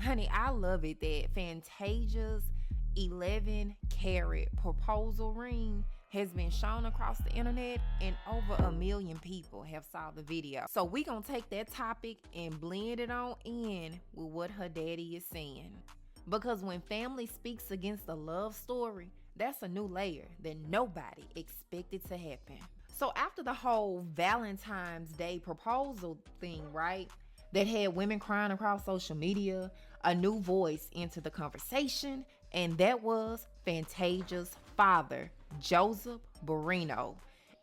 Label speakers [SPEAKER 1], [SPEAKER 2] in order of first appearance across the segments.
[SPEAKER 1] Honey, I love it that Fantasia's 11-carat proposal ring has been shown across the internet and over 1 million people have saw the video. So we gonna take that topic and blend it on in with what her daddy is saying. Because when family speaks against a love story, that's a new layer that nobody expected to happen. So after the whole Valentine's Day proposal thing, right? That had women crying across social media, a new voice entered the conversation, and that was Fantasia's father, Joseph Barrino.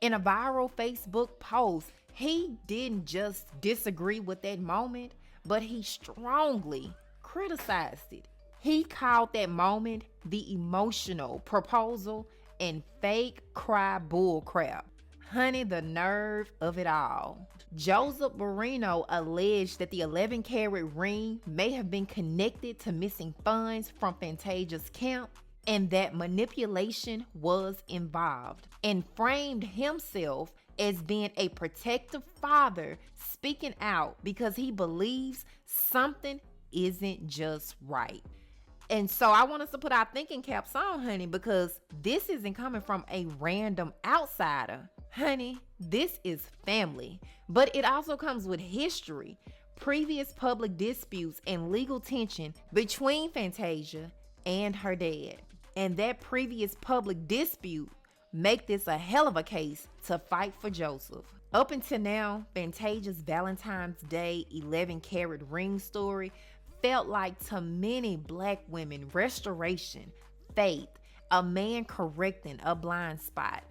[SPEAKER 1] In a viral Facebook post, he didn't just disagree with that moment, but he strongly criticized it. He called that moment the emotional proposal and fake cry bullcrap. Honey, the nerve of it all. Joseph Barrino alleged that the 11-carat ring may have been connected to missing funds from Fantasia's camp and that manipulation was involved, and framed himself as being a protective father speaking out because he believes something isn't just right. And so I want us to put our thinking caps on, honey, because this isn't coming from a random outsider. Honey, this is family, but it also comes with history, previous public disputes, and legal tension between Fantasia and her dad. And that previous public dispute make this a hell of a case to fight for Joseph. Up until now, Fantasia's Valentine's Day 11-carat ring story felt like to many black women restoration, faith, a man correcting a blind spot.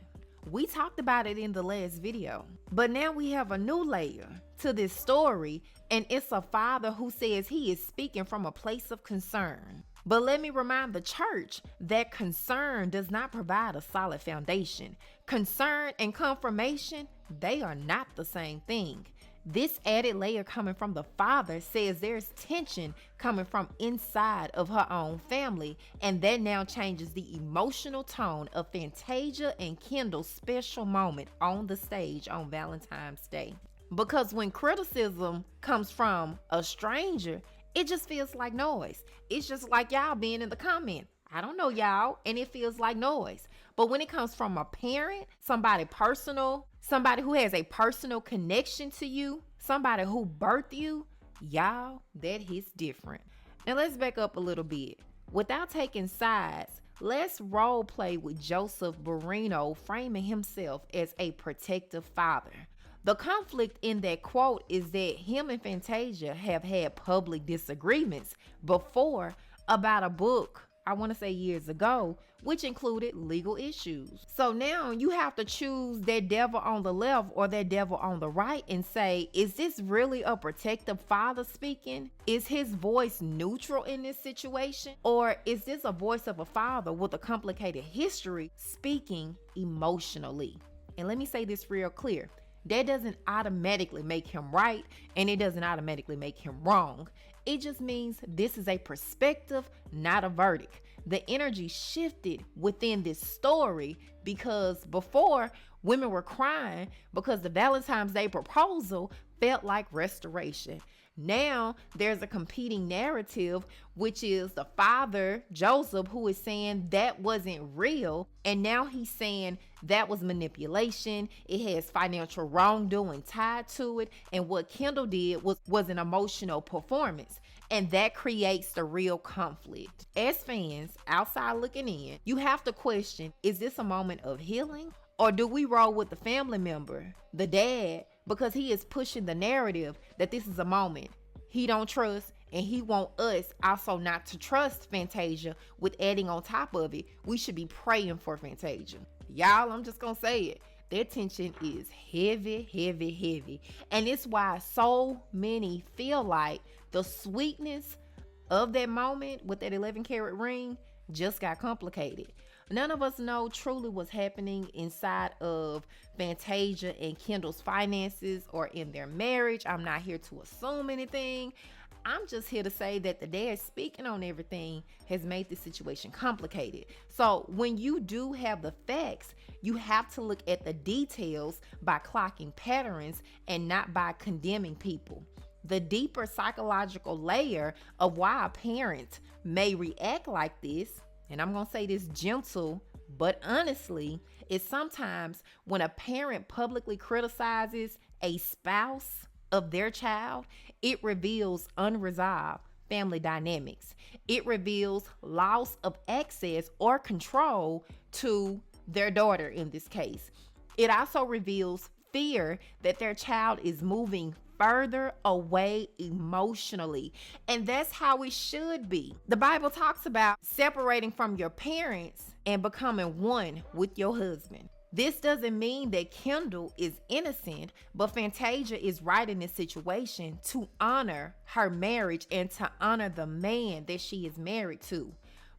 [SPEAKER 1] We talked about it in the last video, but now we have a new layer to this story, and it's a father who says he is speaking from a place of concern. But let me remind the church that concern does not provide a solid foundation. Concern and confirmation, they are not the same thing. This added layer coming from the father says there's tension coming from inside of her own family, and that now changes the emotional tone of Fantasia and Kendall's special moment on the stage on Valentine's Day. Because when criticism comes from a stranger, it just feels like noise. It's just like y'all being in the comment. I don't know y'all, and it feels like noise. But when it comes from a parent, somebody personal, somebody who has a personal connection to you, somebody who birthed you, y'all, that hits different. Now let's back up a little bit. Without taking sides, let's role play with Joseph Barrino framing himself as a protective father. The conflict in that quote is that him and Fantasia have had public disagreements before about a book, I want to say years ago, which included legal issues. So now you have to choose that devil on the left or that devil on the right and say, is this really a protective father speaking? Is his voice neutral in this situation? Or is this a voice of a father with a complicated history speaking emotionally? And let me say this real clear. That doesn't automatically make him right, and it doesn't automatically make him wrong. It just means this is a perspective, not a verdict. The energy shifted within this story because before, women were crying because the Valentine's Day proposal felt like restoration. Now there's a competing narrative, which is the father, Joseph, who is saying that wasn't real. And now he's saying that was manipulation. It has financial wrongdoing tied to it. And what Kendall did was an emotional performance. And that creates the real conflict. As fans, outside looking in, you have to question, is this a moment of healing? Or do we roll with the family member, the dad, because he is pushing the narrative that this is a moment he don't trust, and he want us also not to trust Fantasia with adding on top of it, we should be praying for Fantasia. Y'all, I'm just gonna say it. Their tension is heavy, heavy, heavy. And it's why so many feel like the sweetness of that moment with that 11-carat ring just got complicated. None of us know truly what's happening inside of Fantasia and Kendall's finances or in their marriage. I'm not here to assume anything. I'm just here to say that the dad speaking on everything has made the situation complicated. So when you do have the facts, you have to look at the details by clocking patterns and not by condemning people. The deeper psychological layer of why a parent may react like this, and I'm going to say this gentle, but honestly, is sometimes when a parent publicly criticizes a spouse of their child, it reveals unresolved family dynamics. It reveals loss of access or control to their daughter in this case. It also reveals fear that their child is moving further away emotionally. And that's how it should be. The Bible talks about separating from your parents and becoming one with your husband. This doesn't mean that Kendall is innocent, but Fantasia is right in this situation to honor her marriage and to honor the man that she is married to.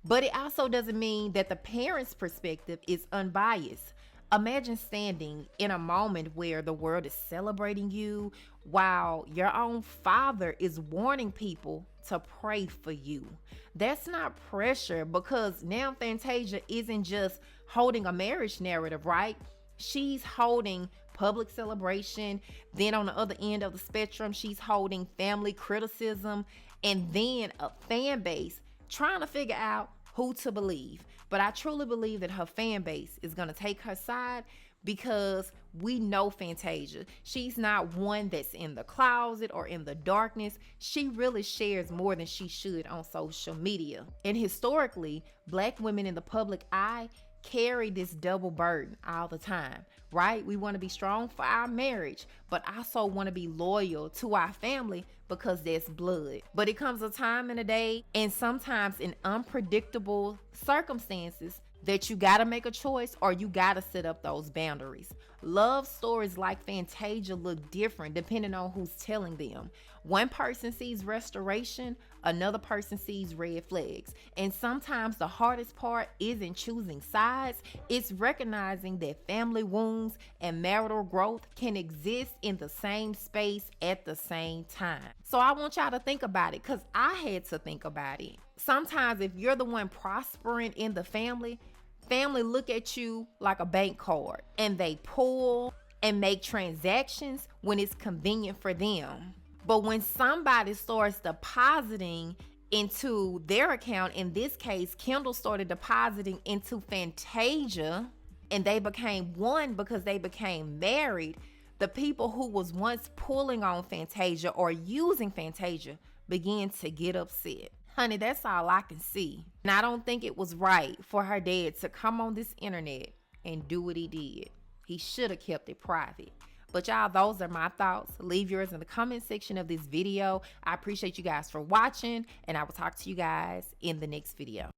[SPEAKER 1] But it also doesn't mean that the parent's perspective is unbiased. Imagine standing in a moment where the world is celebrating you while your own father is warning people to pray for you. That's not pressure, because now Fantasia isn't just holding a marriage narrative, right? She's holding public celebration. Then on the other end of the spectrum, she's holding family criticism, and then a fan base trying to figure out who to believe. But I truly believe that her fan base is going to take her side, because we know Fantasia. She's not one that's in the closet or in the darkness. She really shares more than she should on social media. And historically, Black women in the public eye carry this double burden all the time, right? We want to be strong for our marriage, but also want to be loyal to our family because that's blood. But it comes a time in a day, and sometimes in unpredictable circumstances, that you got to make a choice, or you got to set up those boundaries. Love stories like Fantasia look different depending on who's telling them. One person sees restoration, another person sees red flags. And sometimes the hardest part isn't choosing sides, it's recognizing that family wounds and marital growth can exist in the same space at the same time. So I want y'all to think about it, because I had to think about it. Sometimes if you're the one prospering in the family look at you like a bank card, and they pull and make transactions when it's convenient for them. But when somebody starts depositing into their account, in this case, Kendall started depositing into Fantasia, and they became one because they became married, the people who was once pulling on Fantasia or using Fantasia began to get upset. Honey, that's all I can see. And I don't think it was right for her dad to come on this internet and do what he did. He should have kept it private. But y'all, those are my thoughts. Leave yours in the comment section of this video. I appreciate you guys for watching, and I will talk to you guys in the next video.